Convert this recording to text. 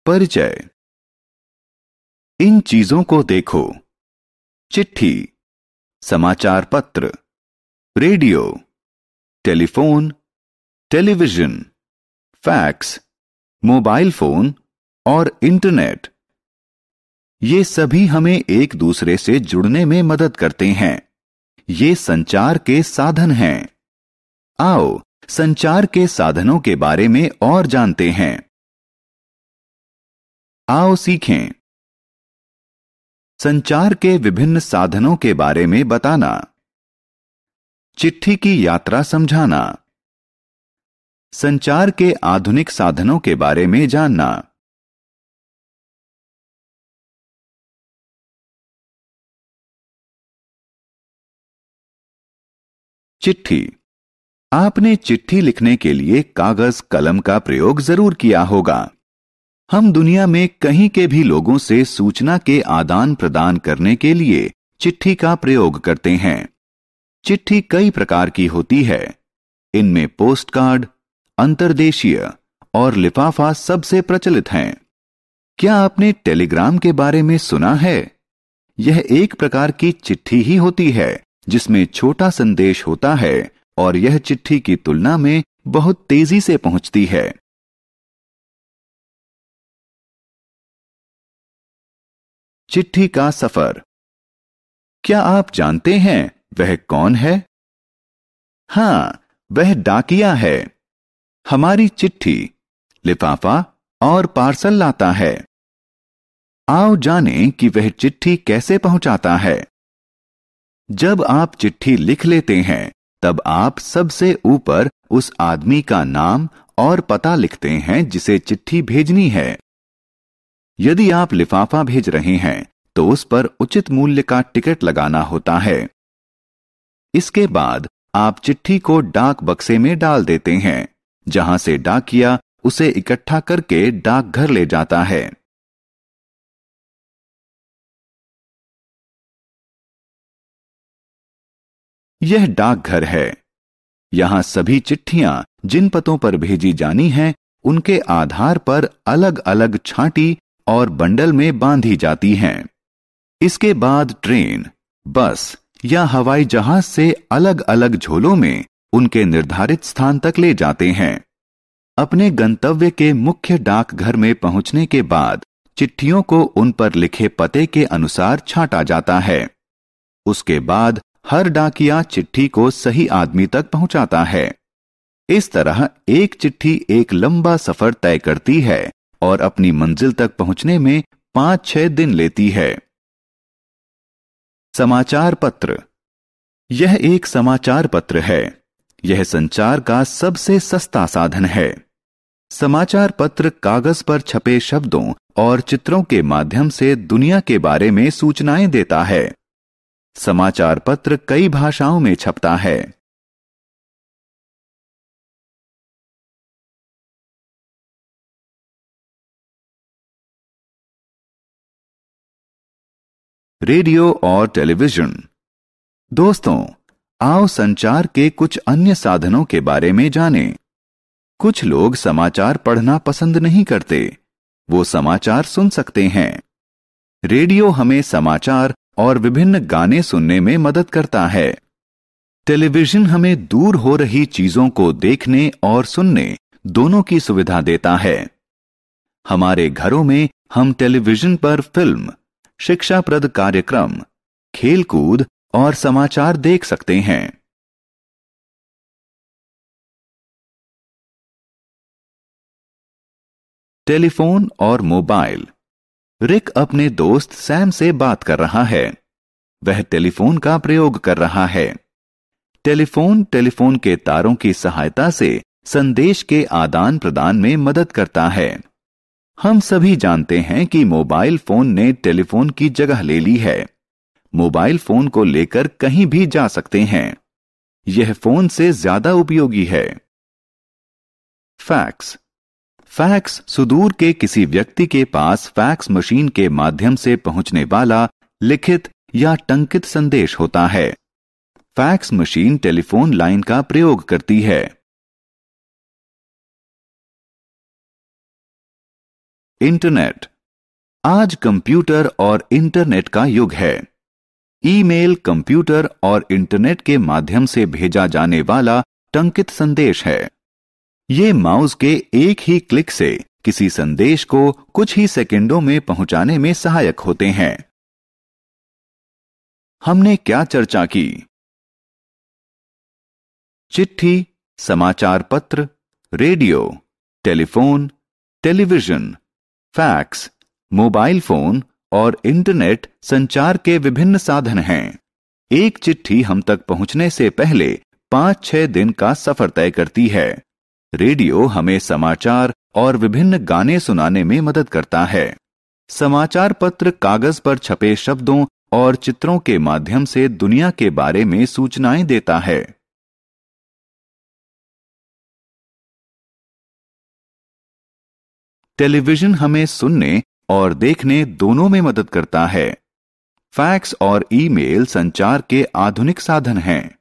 परिचय। इन चीजों को देखो: चिट्ठी, समाचार पत्र, radio, telephone, television, fax, mobile phone और इंटरनेट। ये सभी हमें एक दूसरे से जुड़ने में मदद करते हैं। ये संचार के साधन हैं। आओ संचार के साधनों के बारे में और जानते हैं। आओ सीखें। संचार के विभिन्न साधनों के बारे में बताना। चिट्ठी की यात्रा समझाना। संचार के आधुनिक साधनों के बारे में जानना। चिट्ठी। आपने चिट्ठी लिखने के लिए कागज कलम का प्रयोग जरूर किया होगा। हम दुनिया में कहीं के भी लोगों से सूचना के आदान प्रदान करने के लिए चिट्ठी का प्रयोग करते हैं। चिट्ठी कई प्रकार की होती है। इनमें पोस्ट कार्ड, अंतर्देशीय और लिफाफा सबसे प्रचलित हैं। क्या आपने टेलीग्राम के बारे में सुना है? यह एक प्रकार की चिट्ठी ही होती है जिसमें छोटा संदेश होता है और यह चिट्ठी की तुलना में बहुत तेजी से पहुंचती है। चिट्ठी का सफर। क्या आप जानते हैं वह कौन है? हां, वह डाकिया है। हमारी चिट्ठी, लिफाफा और पार्सल लाता है। आओ जानें कि वह चिट्ठी कैसे पहुंचाता है। जब आप चिट्ठी लिख लेते हैं तब आप सबसे ऊपर उस आदमी का नाम और पता लिखते हैं जिसे चिट्ठी भेजनी है। यदि आप लिफाफा भेज रहे हैं तो उस पर उचित मूल्य का टिकट लगाना होता है। इसके बाद आप चिट्ठी को डाक बक्से में डाल देते हैं, जहां से डाकिया उसे इकट्ठा करके डाकघर ले जाता है। यह डाकघर है। यहां सभी चिट्ठियां जिन पतों पर भेजी जानी हैं, उनके आधार पर अलग अलग छांटी और बंडल में बांधी जाती हैं। इसके बाद ट्रेन, बस या हवाई जहाज से अलग अलग झोलों में उनके निर्धारित स्थान तक ले जाते हैं। अपने गंतव्य के मुख्य डाकघर में पहुंचने के बाद चिट्ठियों को उन पर लिखे पते के अनुसार छांटा जाता है। उसके बाद हर डाकिया चिट्ठी को सही आदमी तक पहुंचाता है। इस तरह एक चिट्ठी एक लंबा सफर तय करती है और अपनी मंजिल तक पहुंचने में 5-6 दिन लेती है। समाचार पत्र। यह एक समाचार पत्र है। यह संचार का सबसे सस्ता साधन है। समाचार पत्र कागज पर छपे शब्दों और चित्रों के माध्यम से दुनिया के बारे में सूचनाएं देता है। समाचार पत्र कई भाषाओं में छपता है। रेडियो और टेलीविजन। दोस्तों, आओ संचार के कुछ अन्य साधनों के बारे में जानें। कुछ लोग समाचार पढ़ना पसंद नहीं करते। वो समाचार सुन सकते हैं। रेडियो हमें समाचार और विभिन्न गाने सुनने में मदद करता है। टेलीविजन हमें दूर हो रही चीजों को देखने और सुनने दोनों की सुविधा देता है। हमारे घरों में हम टेलीविजन पर फिल्म, शिक्षाप्रद कार्यक्रम, खेलकूद और समाचार देख सकते हैं। टेलीफोन और मोबाइल। रिक अपने दोस्त सैम से बात कर रहा है। वह टेलीफोन का प्रयोग कर रहा है। टेलीफोन के तारों की सहायता से संदेश के आदान प्रदान में मदद करता है। हम सभी जानते हैं कि मोबाइल फोन ने टेलीफोन की जगह ले ली है। मोबाइल फोन को लेकर कहीं भी जा सकते हैं। यह फोन से ज्यादा उपयोगी है। फैक्स। फैक्स सुदूर के किसी व्यक्ति के पास फैक्स मशीन के माध्यम से पहुंचने वाला लिखित या टंकित संदेश होता है। फैक्स मशीन टेलीफोन लाइन का प्रयोग करती है। इंटरनेट। आज कंप्यूटर और इंटरनेट का युग है। ईमेल कंप्यूटर और इंटरनेट के माध्यम से भेजा जाने वाला टंकित संदेश है। ये माउस के एक ही क्लिक से किसी संदेश को कुछ ही सेकंडों में पहुंचाने में सहायक होते हैं। हमने क्या चर्चा की? चिट्ठी, समाचार पत्र, radio, telephone, television, fax, mobile phone और इंटरनेट संचार के विभिन्न साधन हैं। एक चिट्ठी हम तक पहुंचने से पहले 5-6 दिन का सफर तय करती है। रेडियो हमें समाचार और विभिन्न गाने सुनाने में मदद करता है। समाचार पत्र कागज पर छपे शब्दों और चित्रों के माध्यम से दुनिया के बारे में सूचनाएं देता है। टेलीविजन हमें सुनने और देखने दोनों में मदद करता है। फैक्स और ईमेल संचार के आधुनिक साधन हैं।